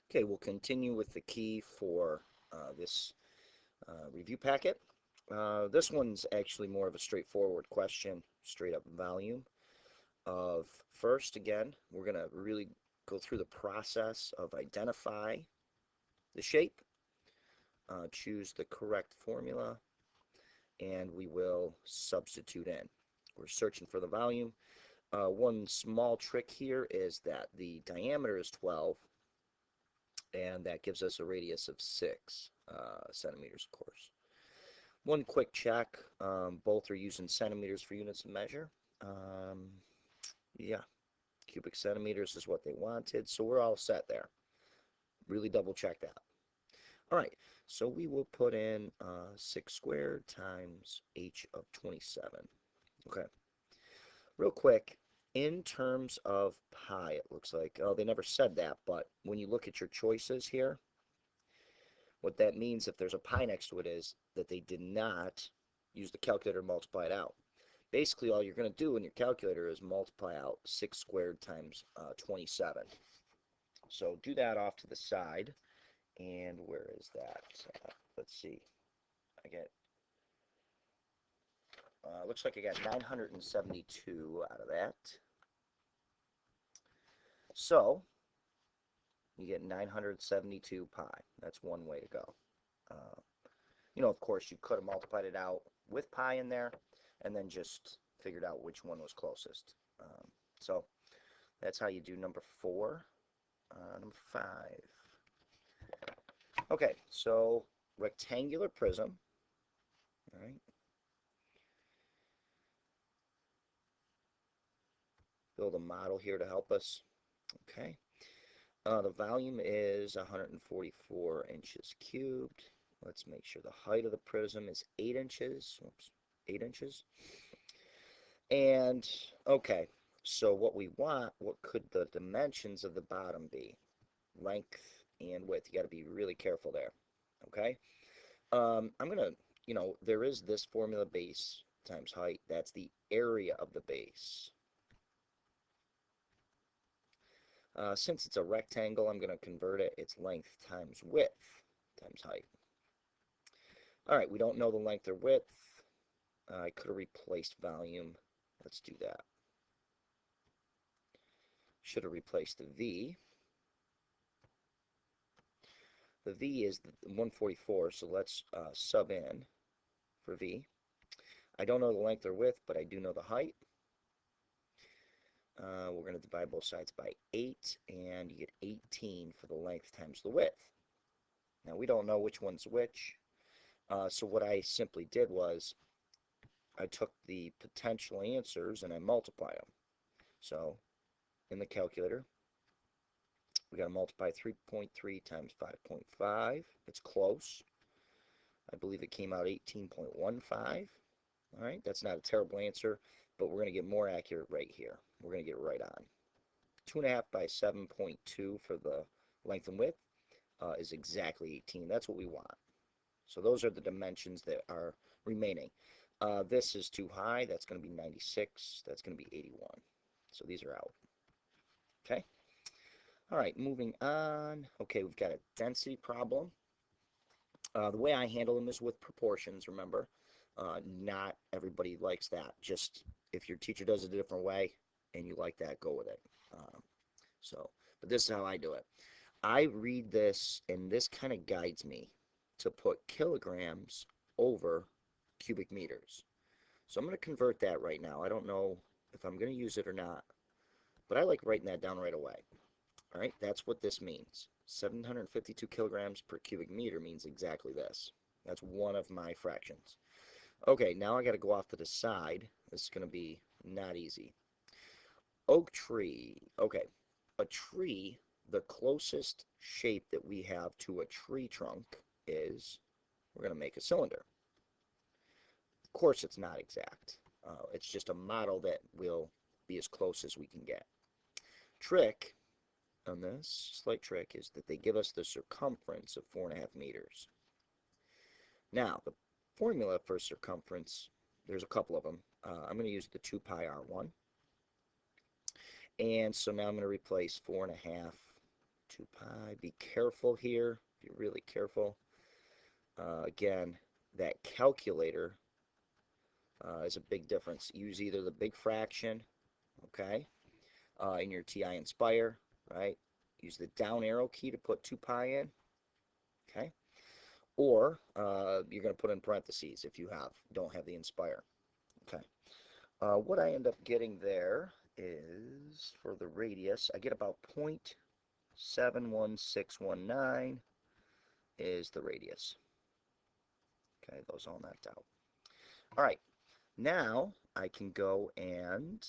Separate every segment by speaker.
Speaker 1: Okay, we'll continue with the key for this review packet. This one's actually more of a straightforward question, straight up volume of first, again, we're going to really go through the process of identify the shape, choose the correct formula, and we will substitute in. We're searching for the volume. One small trick here is that the diameter is 12, and that gives us a radius of 6 centimeters, of course. One quick check, both are using centimeters for units of measure. Yeah, cubic centimeters is what they wanted, so we're all set there. Really double check that. All right, so we will put in 6 squared times h of 27. Okay, real quick, in terms of pi, it looks like, oh, they never said that, but when you look at your choices here, what that means if there's a pi next to it is that they did not use the calculator to multiply it out. Basically, all you're going to do in your calculator is multiply out 6 squared times 27. So do that off to the side. And where is that? Let's see. I get, looks like I got 972 out of that. So you get 972 pi. That's one way to go. Uh, of course, you could have multiplied it out with pi in there and then just figured out which one was closest. So that's how you do number 4. Number 5. Okay, so rectangular prism. All right. Build a model here to help us. Okay. The volume is 144 inches cubed. Let's make sure the height of the prism is 8 inches. Oops, 8 inches. And, okay, so what we want, what could the dimensions of the bottom be? Length and width. You got to be really careful there. Okay? I'm going to, there is this formula, base times height. That's the area of the base. Since it's a rectangle, I'm going to convert it. It's length times width times height. All right, we don't know the length or width. I could have replaced volume. Let's do that. Should have replaced the V. The V is the 144, so let's sub in for V. I don't know the length or width, but I do know the height. We're going to divide both sides by 8, and you get 18 for the length times the width. Now, we don't know which one's which, so what I simply did was I took the potential answers and I multiplied them. So, in the calculator, we got to multiply 3.3 times 5.5. It's close. I believe it came out 18.15. All right, that's not a terrible answer, but we're going to get more accurate right here. We're going to get right on. 2.5 by 7.2 for the length and width is exactly 18. That's what we want. So those are the dimensions that are remaining. This is too high. That's going to be 96. That's going to be 81. So these are out. Okay. All right, moving on. Okay, we've got a density problem. The way I handle them is with proportions, remember. Not everybody likes that. Just if your teacher does it a different way and you like that, go with it. But this is how I do it. I read this, and this kind of guides me to put kilograms over cubic meters. So I'm going to convert that right now. I don't know if I'm going to use it or not, but I like writing that down right away. All right, that's what this means. 752 kilograms per cubic meter means exactly this. That's one of my fractions. Okay, now I got to go off to the side. This is going to be not easy. Oak tree. Okay, a tree, the closest shape that we have to a tree trunk is, we're going to make a cylinder. Of course, it's not exact. It's just a model that will be as close as we can get. Trick on this, slight trick, is that they give us the circumference of 4.5 meters. Now, the formula for circumference, there's a couple of them. I'm going to use the 2 pi r1. And so now I'm going to replace 4.5 2 pi. Be careful here. Be really careful. Again, that calculator is a big difference. Use either the big fraction, okay, in your TI Nspire, right? Use the down arrow key to put 2 pi in, okay? Or you're going to put in parentheses if you don't have the Nspire, okay? What I end up getting there is, for the radius, I get about 0.71619 is the radius. Okay, those all knocked out. All right, now I can go and,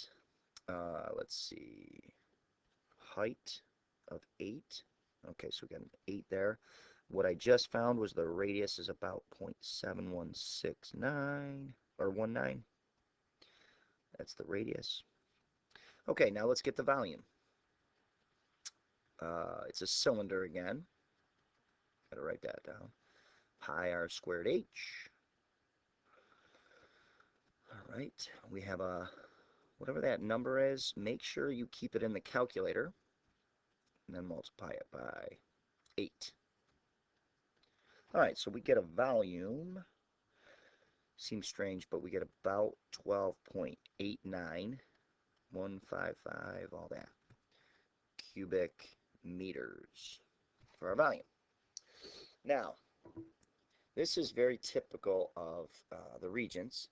Speaker 1: let's see, height of 8. Okay, so we got an 8 there. What I just found was the radius is about 0.7169 or 19. That's the radius. Okay, now let's get the volume. It's a cylinder again. Gotta write that down. Pi r squared h. All right, we have a, whatever that number is, make sure you keep it in the calculator and then multiply it by 8. All right, so we get a volume. Seems strange, but we get about 12.89155, all that, cubic meters for our volume. Now, this is very typical of the Regents.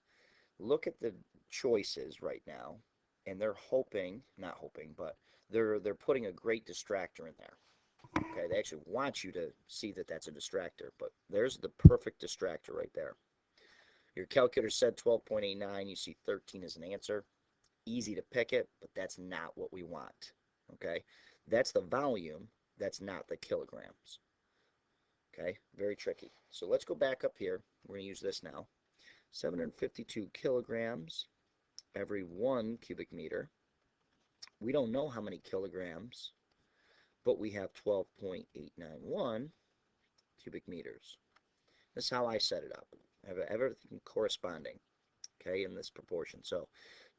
Speaker 1: Look at the choices right now, and they're hoping, not hoping, but they're putting a great distractor in there. Okay, they actually want you to see that that's a distractor, but there's the perfect distractor right there. Your calculator said 12.89, you see 13 as an answer. Easy to pick it, but that's not what we want. Okay, that's the volume, that's not the kilograms. Okay, very tricky. So let's go back up here. We're going to use this now. 752 kilograms every 1 cubic meter. We don't know how many kilograms, but we have 12.891 cubic meters. This is how I set it up. I have everything corresponding, okay, in this proportion. So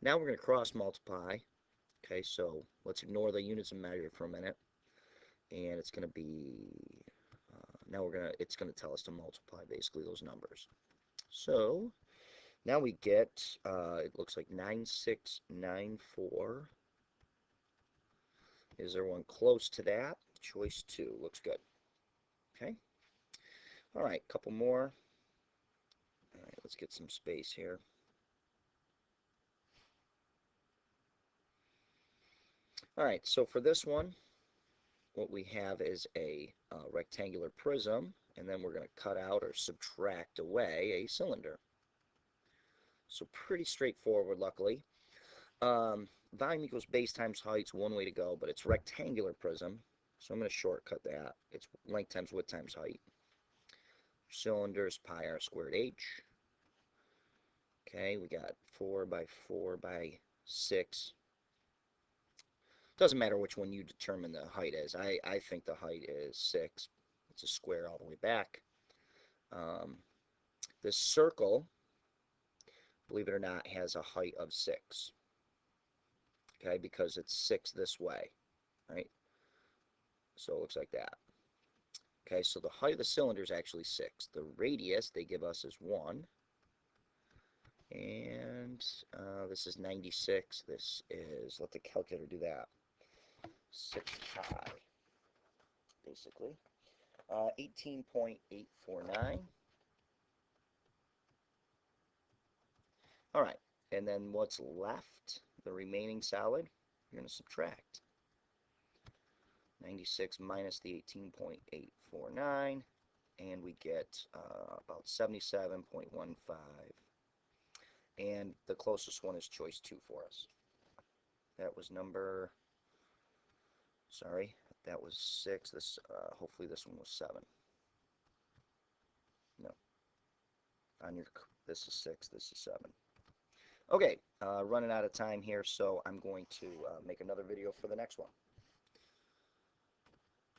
Speaker 1: now we're going to cross multiply. Okay, so let's ignore the units of measure for a minute, and it's going to be it's going to tell us to multiply basically those numbers. So now we get it looks like 9694. Is there one close to that? Choice 2 looks good. Okay. All right, couple more. All right, let's get some space here. All right, so for this one, what we have is a rectangular prism, and then we're going to cut out or subtract away a cylinder. So pretty straightforward, luckily. Volume equals base times height's one way to go, but it's rectangular prism, so I'm going to shortcut that. It's length times width times height. Cylinder is pi r squared h. Okay, we got 4 by 4 by 6. Doesn't matter which one you determine the height is. I think the height is 6. It's a square all the way back. This circle, believe it or not, has a height of 6. Okay, because it's 6 this way, right? So it looks like that. Okay, so the height of the cylinder is actually 6. The radius they give us is 1. And this is 96. This is, let the calculator do that, 6 pi, basically. 18.849. All right, and then what's left, the remaining solid, you're going to subtract. 96 minus the 18.849, and we get about 77.15. And the closest one is choice 2 for us. That was number, sorry, that was 6. This hopefully this one was 7. No. On your, this is 6, this is 7. Okay, running out of time here, so I'm going to make another video for the next one.